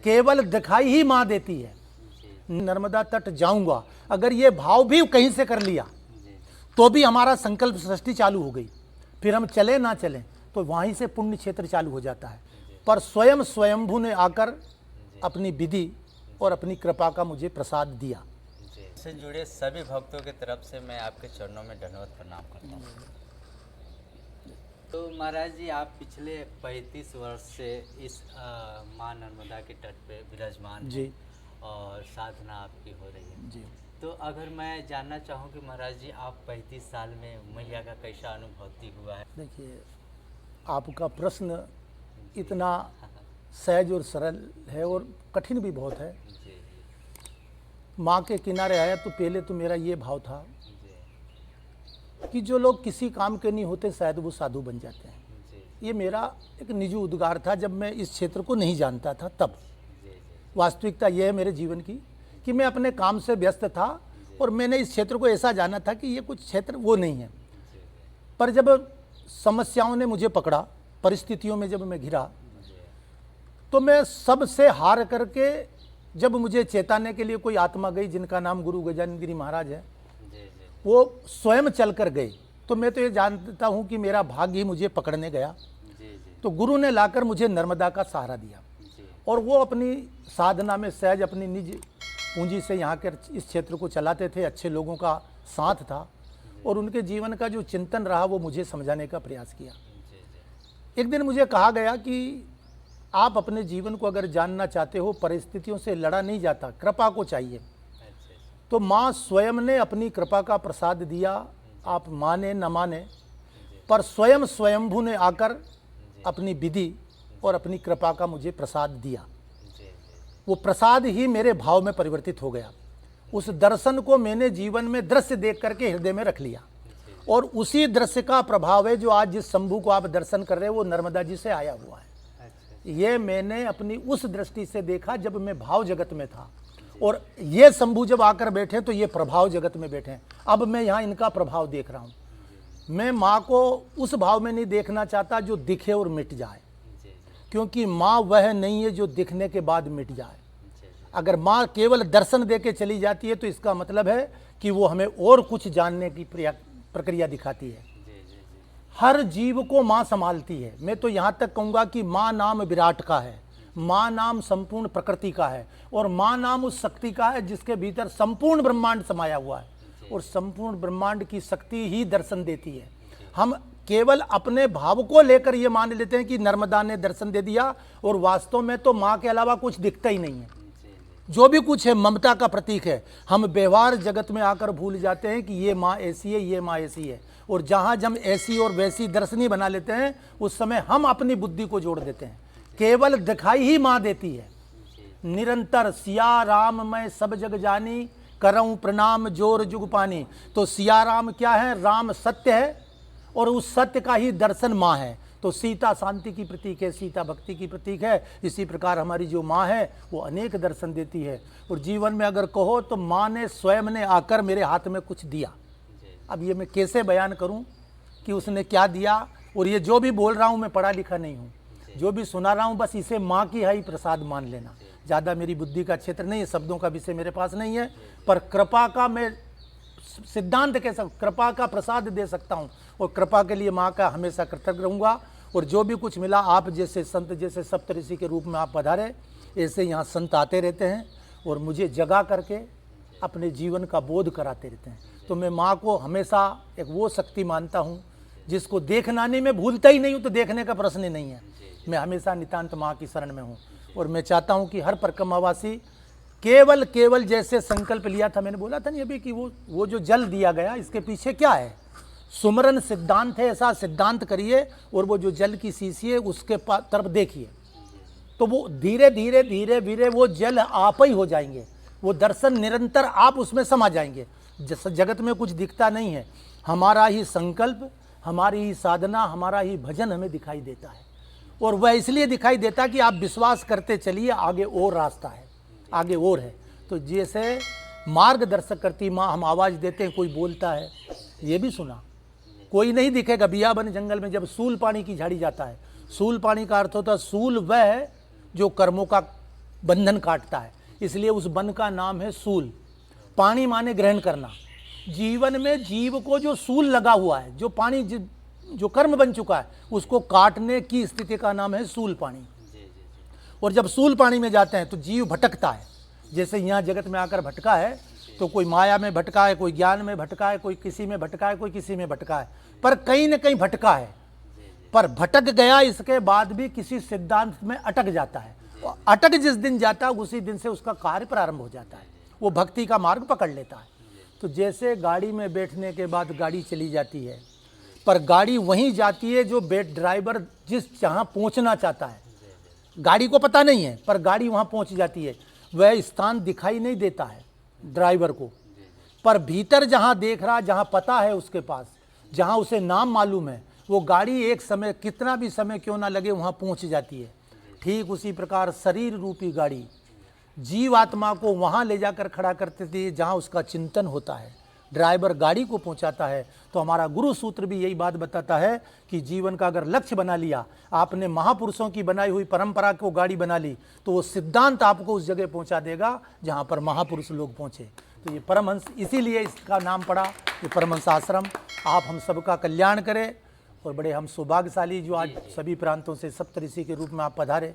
केवल दिखाई ही माँ देती है। नर्मदा तट जाऊंगा, अगर ये भाव भी कहीं से कर लिया तो भी हमारा संकल्प सृष्टि चालू हो गई। फिर हम चले ना चलें तो वहीं से पुण्य क्षेत्र चालू हो जाता है। पर स्वयं स्वयंभू ने आकर अपनी विधि और अपनी कृपा का मुझे प्रसाद दिया। से जुड़े सभी भक्तों की तरफ से मैं आपके चरणों में धन्यवाद प्रणाम करता हूँ। तो महाराज जी, आप पिछले 35 वर्ष से इस माँ नर्मदा के तट पे विराजमान जी हैं और साधना आपकी हो रही है जी। तो अगर मैं जानना चाहूँ कि महाराज जी, आप 35 साल में मैया का कैसा अनुभूति हुआ है? देखिए, आपका प्रश्न इतना सहज और सरल है और कठिन भी बहुत है। जी माँ के किनारे आया तो पहले तो मेरा ये भाव था जी कि जो लोग किसी काम के नहीं होते शायद वो साधु बन जाते हैं। जी ये मेरा एक निजी उद्गार था जब मैं इस क्षेत्र को नहीं जानता था तब। जी वास्तविकता यह है मेरे जीवन की कि मैं अपने काम से व्यस्त था और मैंने इस क्षेत्र को ऐसा जाना था कि ये कुछ क्षेत्र वो नहीं है। पर जब समस्याओं ने मुझे पकड़ा, परिस्थितियों में जब मैं घिरा, तो मैं सबसे हार करके जब मुझे चेताने के लिए कोई आत्मा गई जिनका नाम गुरु गजानन गिरी महाराज है, वो स्वयं चल कर गए, तो मैं तो ये जानता हूँ कि मेरा भाग्य ही मुझे पकड़ने गया। तो गुरु ने लाकर मुझे नर्मदा का सहारा दिया और वो अपनी साधना में सहज अपनी निज पूंजी से यहाँ के इस क्षेत्र को चलाते थे। अच्छे लोगों का साथ था और उनके जीवन का जो चिंतन रहा वो मुझे समझाने का प्रयास किया। एक दिन मुझे कहा गया कि आप अपने जीवन को अगर जानना चाहते हो, परिस्थितियों से लड़ा नहीं जाता, कृपा को चाहिए। तो माँ स्वयं ने अपनी कृपा का प्रसाद दिया। आप माने न माने, पर स्वयं स्वयंभू ने आकर अपनी विधि और अपनी कृपा का मुझे प्रसाद दिया। वो प्रसाद ही मेरे भाव में परिवर्तित हो गया। उस दर्शन को मैंने जीवन में दृश्य देख करके हृदय में रख लिया और उसी दृश्य का प्रभाव है जो आज जिस शंभू को आप दर्शन कर रहे हो वो नर्मदा जी से आया हुआ है। ये मैंने अपनी उस दृष्टि से देखा जब मैं भाव जगत में था और ये शंभू जब आकर बैठे तो ये प्रभाव जगत में बैठे। अब मैं यहाँ इनका प्रभाव देख रहा हूँ। मैं माँ को उस भाव में नहीं देखना चाहता जो दिखे और मिट जाए, क्योंकि माँ वह नहीं है जो दिखने के बाद मिट जाए। अगर माँ केवल दर्शन दे के चली जाती है तो इसका मतलब है कि वो हमें और कुछ जानने की प्रक्रिया दिखाती है। हर जीव को माँ संभालती है। मैं तो यहाँ तक कहूँगा कि माँ नाम विराट का है, माँ नाम संपूर्ण प्रकृति का है और माँ नाम उस शक्ति का है जिसके भीतर संपूर्ण ब्रह्मांड समाया हुआ है और संपूर्ण ब्रह्मांड की शक्ति ही दर्शन देती है। हम केवल अपने भाव को लेकर ये मान लेते हैं कि नर्मदा ने दर्शन दे दिया और वास्तव में तो माँ के अलावा कुछ दिखता ही नहीं है। जो भी कुछ है ममता का प्रतीक है। हम व्यवहार जगत में आकर भूल जाते हैं कि ये माँ ऐसी है, ये माँ ऐसी है, और जहाँ हम ऐसी और वैसी दर्शनी बना लेते हैं उस समय हम अपनी बुद्धि को जोड़ देते हैं। केवल दिखाई ही माँ देती है। निरंतर सिया राम मैं सब जग जानी, करऊं प्रणाम जोर जुग पानी। तो सिया राम क्या है? राम सत्य है और उस सत्य का ही दर्शन माँ है। तो सीता शांति की प्रतीक है, सीता भक्ति की प्रतीक है। इसी प्रकार हमारी जो माँ है वो अनेक दर्शन देती है। और जीवन में अगर कहो तो माँ ने स्वयं ने आकर मेरे हाथ में कुछ दिया। अब ये मैं कैसे बयान करूं कि उसने क्या दिया। और ये जो भी बोल रहा हूं मैं पढ़ा लिखा नहीं हूं, जो भी सुना रहा हूं बस इसे माँ की ही प्रसाद मान लेना। ज़्यादा मेरी बुद्धि का क्षेत्र नहीं है, शब्दों का विषय मेरे पास नहीं है, पर कृपा का मैं सिद्धांत कह सकता, कृपा का प्रसाद दे सकता हूँ और कृपा के लिए माँ का हमेशा कृतज्ञ रहूँगा। और जो भी कुछ मिला, आप जैसे संत, जैसे सप्तऋषि के रूप में आप पधारे, ऐसे यहाँ संत आते रहते हैं और मुझे जगा करके अपने जीवन का बोध कराते रहते हैं। तो मैं माँ को हमेशा एक वो शक्ति मानता हूँ जिसको देखना नहीं, मैं भूलता ही नहीं हूँ, तो देखने का प्रश्न ही नहीं है। मैं हमेशा नितांत माँ की शरण में हूँ और मैं चाहता हूँ कि हर परिक्रमावासी केवल जैसे संकल्प लिया था, मैंने बोला था नहीं अभी कि वो जो जल दिया गया इसके पीछे क्या है? सुमरन सिद्धांत है। ऐसा सिद्धांत करिए और वो जो जल की शीशी है उसके तरफ देखिए, तो वो धीरे धीरे वो जल आप ही हो जाएंगे। वो दर्शन निरंतर आप उसमें समा जाएंगे। जगत में कुछ दिखता नहीं है, हमारा ही संकल्प, हमारी ही साधना, हमारा ही भजन हमें दिखाई देता है। और वह इसलिए दिखाई देता कि आप विश्वास करते चलिए, आगे और रास्ता है, आगे और है। तो जैसे मार्गदर्शक करती माँ, हम आवाज़ देते हैं, कोई बोलता है, ये भी सुना, कोई नहीं दिखेगा। बियाबन जंगल में जब सूल पानी की झाड़ी जाता है, सूल पानी का अर्थ होता है, सूल वह है जो कर्मों का बंधन काटता है। इसलिए उस वन का नाम है सूल। पानी माने ग्रहण करना। जीवन में जीव को जो सूल लगा हुआ है, जो पानी जो कर्म बन चुका है, उसको काटने की स्थिति का नाम है सूल पानी। और जब सूल पानी में जाते हैं तो जीव भटकता है। जैसे यहाँ जगत में आकर भटका है, तो कोई माया में भटका है, कोई ज्ञान में भटका है, कोई किसी में भटका है, कोई किसी में भटका है, पर कहीं न कहीं भटका है। पर भटक गया, इसके बाद भी किसी सिद्धांत में अटक जाता है। और अटक जिस दिन जाता है उसी दिन से उसका कार्य प्रारंभ हो जाता है, वो भक्ति का मार्ग पकड़ लेता है। तो जैसे गाड़ी में बैठने के बाद गाड़ी चली जाती है, पर गाड़ी वहीं जाती है जो ड्राइवर जहाँ पहुँचना चाहता है। गाड़ी को पता नहीं है, पर गाड़ी वहाँ पहुँच जाती है। वह स्थान दिखाई नहीं देता है ड्राइवर को, पर भीतर जहाँ देख रहा, जहाँ पता है उसके पास, जहाँ उसे नाम मालूम है, वो गाड़ी एक समय, कितना भी समय क्यों ना लगे, वहाँ पहुँच जाती है। ठीक उसी प्रकार शरीर रूपी गाड़ी जीव आत्मा को वहाँ ले जाकर खड़ा करते थे जहाँ उसका चिंतन होता है। ड्राइवर गाड़ी को पहुँचाता है। तो हमारा गुरु सूत्र भी यही बात बताता है कि जीवन का अगर लक्ष्य बना लिया, आपने महापुरुषों की बनाई हुई परंपरा को गाड़ी बना ली, तो वो सिद्धांत आपको उस जगह पहुँचा देगा जहाँ पर महापुरुष लोग पहुँचे। तो ये परमहंस, इसीलिए इसका नाम पड़ा ये परमहंस आश्रम। आप हम सबका कल्याण करें। और बड़े हम सौभाग्यशाली जो आज सभी प्रांतों से सप्तऋषि के रूप में आप पधारे।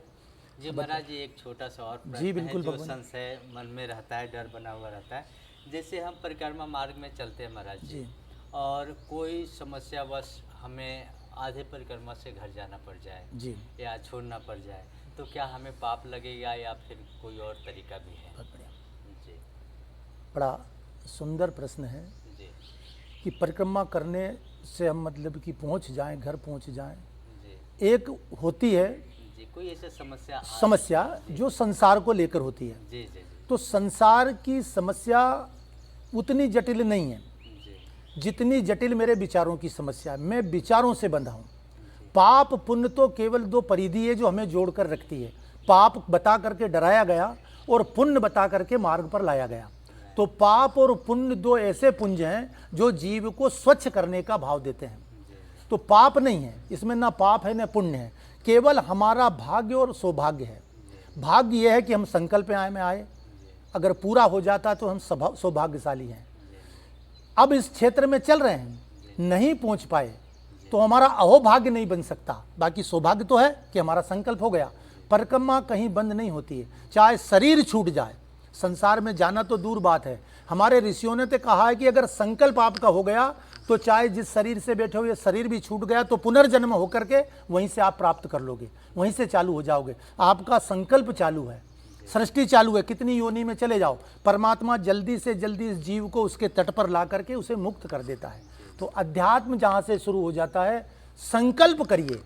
जी महाराज जी, एक छोटा सा और प्रश्न जी बिल्कुल है जो भगवान। संशय मन में रहता है, डर बना हुआ रहता है। जैसे हम परिक्रमा मार्ग में चलते हैं महाराज जी, और कोई समस्यावश हमें आधे परिक्रमा से घर जाना पड़ जाए जी, या छोड़ना पड़ जाए, तो क्या हमें पाप लगेगा या फिर कोई और तरीका भी है? बहुत बढ़िया, जी बड़ा सुंदर प्रश्न है जी कि परिक्रमा करने से हम मतलब कि पहुंच जाएं, घर पहुंच जाएं। जी एक होती है जी, कोई ऐसी समस्या समस्या जो संसार को लेकर होती है। जी जी तो संसार की समस्या उतनी जटिल नहीं है जी जितनी जटिल मेरे विचारों की समस्या है। मैं विचारों से बंधा हूँ। पाप पुण्य तो केवल दो परिधि है जो हमें जोड़कर रखती है। पाप बता करके डराया गया और पुण्य बता करके मार्ग पर लाया गया। तो पाप और पुण्य दो ऐसे पुंज हैं जो जीव को स्वच्छ करने का भाव देते हैं। तो पाप नहीं है इसमें, ना पाप है ना पुण्य है, केवल हमारा भाग्य और सौभाग्य है। भाग्य यह है कि हम संकल्प में आए, अगर पूरा हो जाता तो हम सौभाग्यशाली हैं। अब इस क्षेत्र में चल रहे हैं, नहीं पहुंच पाए तो हमारा अहोभाग्य नहीं बन सकता। बाकी सौभाग्य तो है कि हमारा संकल्प हो गया। परिक्रमा कहीं बंद नहीं होती है, चाहे शरीर छूट जाए। संसार में जाना तो दूर बात है, हमारे ऋषियों ने तो कहा है कि अगर संकल्प आपका हो गया तो चाहे जिस शरीर से बैठे हुए शरीर भी छूट गया तो पुनर्जन्म होकर के वहीं से आप प्राप्त कर लोगे, वहीं से चालू हो जाओगे। आपका संकल्प चालू है, सृष्टि चालू है, कितनी योनि में चले जाओ, परमात्मा जल्दी से जल्दी इस जीव को उसके तट पर ला करके उसे मुक्त कर देता है। तो अध्यात्म जहाँ से शुरू हो जाता है, संकल्प करिए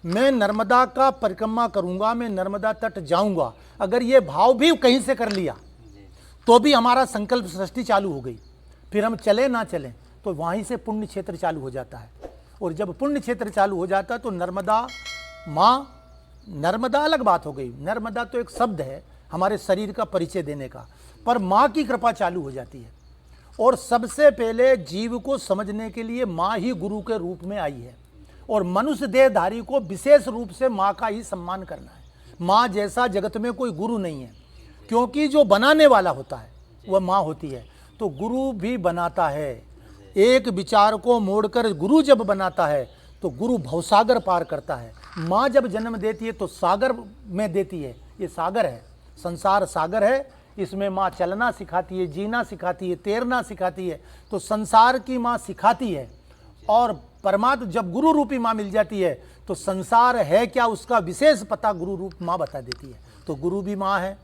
मैं नर्मदा का परिक्रमा करूँगा, मैं नर्मदा तट जाऊँगा। अगर ये भाव भी कहीं से कर लिया तो भी हमारा संकल्प सृष्टि चालू हो गई। फिर हम चले ना चलें तो वहीं से पुण्य क्षेत्र चालू हो जाता है। और जब पुण्य क्षेत्र चालू हो जाता है तो नर्मदा माँ, नर्मदा अलग बात हो गई, नर्मदा तो एक शब्द है हमारे शरीर का परिचय देने का, पर माँ की कृपा चालू हो जाती है। और सबसे पहले जीव को समझने के लिए माँ ही गुरु के रूप में आई है। और मनुष्य देहधारी को विशेष रूप से माँ का ही सम्मान करना है। माँ जैसा जगत में कोई गुरु नहीं है, क्योंकि जो बनाने वाला होता है वह माँ होती है। तो गुरु भी बनाता है, एक विचार को मोड़कर गुरु जब बनाता है तो गुरु भवसागर पार करता है। माँ जब जन्म देती है तो सागर में देती है, ये सागर है, संसार सागर है। इसमें माँ चलना सिखाती है, जीना सिखाती है, तैरना सिखाती है। तो संसार की माँ सिखाती है। और परमात्मा जब गुरु रूपी माँ मिल जाती है तो संसार है क्या उसका विशेष पता गुरु रूप माँ बता देती है। तो गुरु भी माँ है,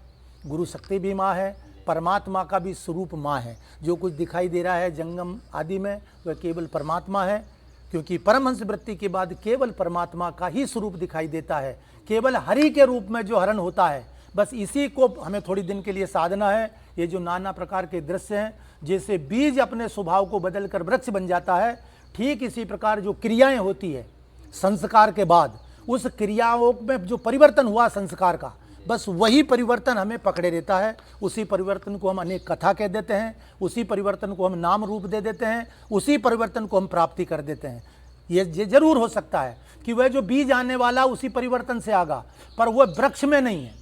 गुरु शक्ति भी माँ है, परमात्मा का भी स्वरूप माँ है। जो कुछ दिखाई दे रहा है जंगम आदि में वह केवल परमात्मा है, क्योंकि परमहंस वृत्ति के बाद केवल परमात्मा का ही स्वरूप दिखाई देता है। केवल हरि के रूप में जो हरण होता है, बस इसी को हमें थोड़ी दिन के लिए साधना है। ये जो नाना प्रकार के दृश्य हैं, जैसे बीज अपने स्वभाव को बदलकर वृक्ष बन जाता है, ठीक इसी प्रकार जो क्रियाएं होती है संस्कार के बाद, उस क्रियाओं में जो परिवर्तन हुआ संस्कार का, बस वही परिवर्तन हमें पकड़े रहता है। उसी परिवर्तन को हम अनेक कथा कह देते हैं, उसी परिवर्तन को हम नाम रूप दे देते हैं, उसी परिवर्तन को हम प्राप्ति कर देते हैं। ये जरूर हो सकता है कि वह जो बीज आने वाला उसी परिवर्तन से आगा, पर वह वृक्ष में नहीं है,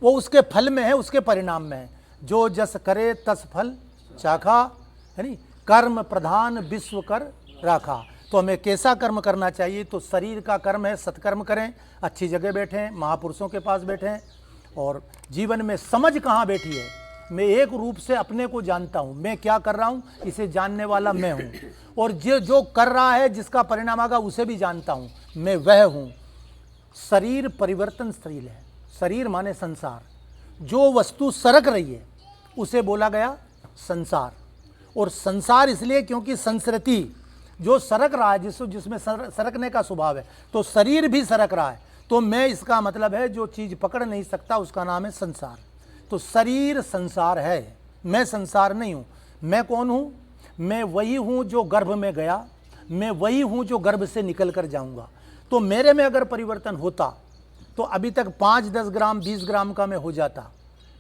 वो उसके फल में है, उसके परिणाम में है। जो जस करे तस फल चाखा, है नी, कर्म प्रधान विश्व कर राखा। तो हमें कैसा कर्म करना चाहिए? तो शरीर का कर्म है, सत्कर्म करें, अच्छी जगह बैठें, महापुरुषों के पास बैठें। और जीवन में समझ कहाँ बैठी है? मैं एक रूप से अपने को जानता हूँ, मैं क्या कर रहा हूँ इसे जानने वाला मैं हूँ, और जो कर रहा है जिसका परिणाम आगा उसे भी जानता हूँ, मैं वह हूँ। शरीर परिवर्तनशील है, शरीर माने संसार। जो वस्तु सरक रही है उसे बोला गया संसार। और संसार इसलिए क्योंकि संस्कृति जो सरक रहा है, जिसमें सरकने का स्वभाव है, तो शरीर भी सरक रहा है। तो मैं, इसका मतलब है जो चीज़ पकड़ नहीं सकता उसका नाम है संसार। तो शरीर संसार है, मैं संसार नहीं हूँ। मैं कौन हूँ? मैं वही हूँ जो गर्भ में गया, मैं वही हूँ जो गर्भ से निकल कर जाऊँगा। तो मेरे में अगर परिवर्तन होता तो अभी तक 5-10 ग्राम 20 ग्राम का मैं हो जाता,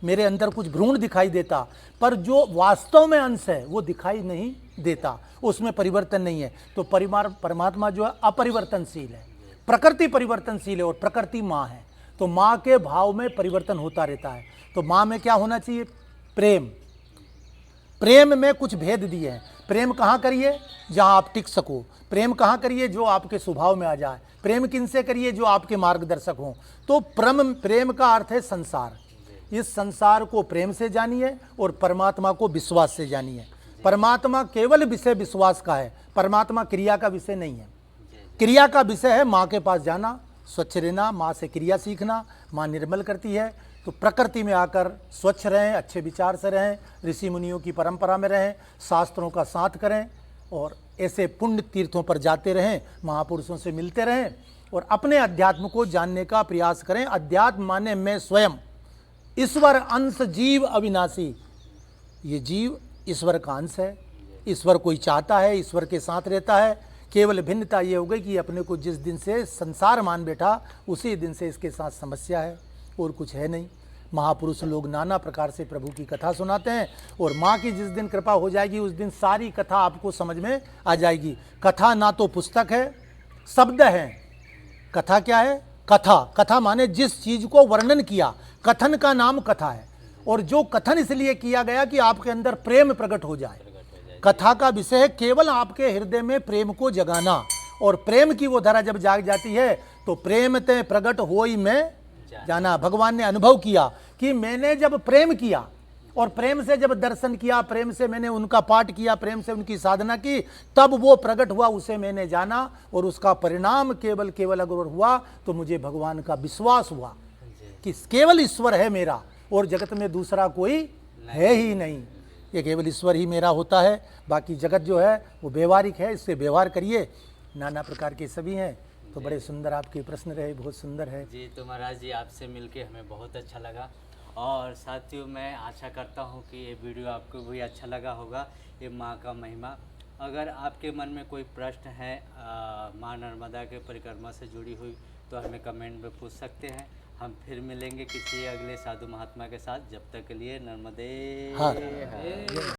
मेरे अंदर कुछ भ्रूण दिखाई देता, पर जो वास्तव में अंश है वो दिखाई नहीं देता, उसमें परिवर्तन नहीं है। तो परमात्मा जो है अपरिवर्तनशील है, प्रकृति परिवर्तनशील है, और प्रकृति माँ है। तो माँ के भाव में परिवर्तन होता रहता है। तो माँ में क्या होना चाहिए? प्रेम। प्रेम में कुछ भेद दिए हैं। प्रेम कहाँ करिए? जहाँ आप टिक सको। प्रेम कहाँ करिए? जो आपके स्वभाव में आ जाए। प्रेम किनसे करिए? जो आपके मार्गदर्शक हों। तो प्रेम का अर्थ है संसार। इस संसार को प्रेम से जानिए और परमात्मा को विश्वास से जानिए। परमात्मा केवल विषय विश्वास का है, परमात्मा क्रिया का विषय नहीं है। क्रिया का विषय है माँ के पास जाना, स्वच्छ रहना, माँ से क्रिया सीखना। माँ निर्मल करती है। तो प्रकृति में आकर स्वच्छ रहें, अच्छे विचार से रहें, ऋषि मुनियों की परंपरा में रहें, शास्त्रों का साथ करें, और ऐसे पुण्य तीर्थों पर जाते रहें, महापुरुषों से मिलते रहें, और अपने अध्यात्म को जानने का प्रयास करें। अध्यात्म माने मैं स्वयं, ईश्वर अंश जीव अविनाशी। ये जीव ईश्वर का अंश है, ईश्वर कोई चाहता है, ईश्वर के साथ रहता है। केवल भिन्नता ये हो गई कि अपने को जिस दिन से संसार मान बैठा उसी दिन से इसके साथ समस्या है, और कुछ है नहीं। महापुरुष लोग नाना प्रकार से प्रभु की कथा सुनाते हैं, और माँ की जिस दिन कृपा हो जाएगी उस दिन सारी कथा आपको समझ में आ जाएगी। कथा ना तो पुस्तक है, शब्द है। कथा क्या है? कथा, कथा माने जिस चीज को वर्णन किया, कथन का नाम कथा है। और जो कथन इसलिए किया गया कि आपके अंदर प्रेम प्रकट हो जाए। कथा का विषय है केवल आपके हृदय में प्रेम को जगाना, और प्रेम की वो धारा जब जाग जाती है तो प्रेम ते प्रकट होई में जाना। भगवान ने अनुभव किया कि मैंने जब प्रेम किया, और प्रेम से जब दर्शन किया, प्रेम से मैंने उनका पाठ किया, प्रेम से उनकी साधना की, तब वो प्रकट हुआ, उसे मैंने जाना, और उसका परिणाम केवल अगर हुआ तो मुझे भगवान का विश्वास हुआ कि केवल ईश्वर है मेरा, और जगत में दूसरा कोई है ही नहीं। ये केवल ईश्वर ही मेरा होता है, बाकी जगत जो है वो व्यवहारिक है, इससे व्यवहार करिए। नाना प्रकार के सभी हैं। तो बड़े सुंदर आपके प्रश्न रहे, बहुत सुंदर है जी। तो महाराज जी, आपसे मिलके हमें बहुत अच्छा लगा, और साथियों मैं आशा करता हूँ कि ये वीडियो आपको भी अच्छा लगा होगा। ये माँ का महिमा। अगर आपके मन में कोई प्रश्न है माँ नर्मदा के परिक्रमा से जुड़ी हुई, तो हमें कमेंट में पूछ सकते हैं। हम फिर मिलेंगे किसी अगले साधु महात्मा के साथ। जब तक के लिए नर्मदे। हाँ।